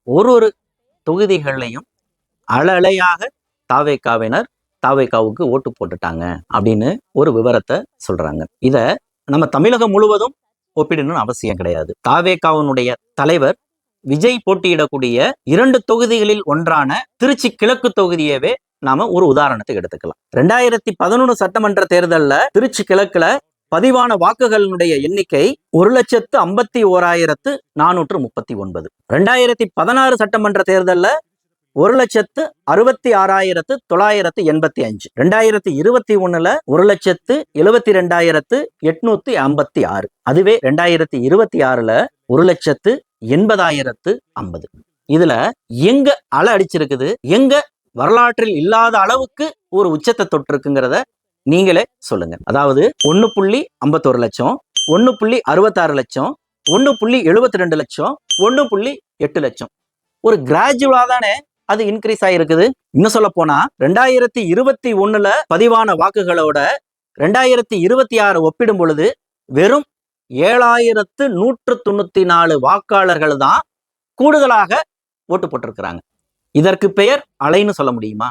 ஒரு ஒரு தொகுதிகள்லையும் அலையாக தாவேக்காவினர் தாவேக்காவுக்கு ஓட்டு போட்டுட்டாங்க அப்படின்னு ஒரு விவரத்தை சொல்றாங்க. இத நம்ம தமிழகம் முழுவதும் ஒப்பிடணும்னு அவசியம் கிடையாது. தாவேக்காவினுடைய தலைவர் விஜய் போட்டியிடக்கூடிய 2 தொகுதிகளில் ஒன்றான திருச்சி கிழக்கு தொகுதியவே நாம ஒரு உதாரணத்தை எடுத்துக்கலாம். 2011 சட்டமன்ற தேர்தலில் திருச்சி கிழக்குல பதிவான வாக்குகளுடைய எண்ணிக்கை 1,51,439. 2016 சட்டமன்ற தேர்தலில் 1,66,985. 2021 1,72,856. அதுவே 2026 1,80,050. இதுல எங்க அலை அடிச்சிருக்குது, எங்க வரலாற்றில் இல்லாத அளவுக்கு ஒரு உச்சத்தை தொட்டிருக்குங்கிறத நீங்களே சொல்லுங்க. அதாவது 1,51 லட்சம், 1,66 லட்சம், 1,72 லட்சம், 1,8 லட்சம். ஒரு கிராஜுவலா தானே அது இன்க்ரீஸ் ஆயிருக்குது. இன்னும் சொல்ல போனா 2021 பதிவான வாக்குகளோட 2026 ஒப்பிடும் பொழுது வெறும் 7,194 வாக்காளர்கள் தான் கூடுதலாக ஓட்டு போட்டிருக்கிறாங்க. இதற்கு பெயர் அலைன்னு சொல்ல முடியுமா?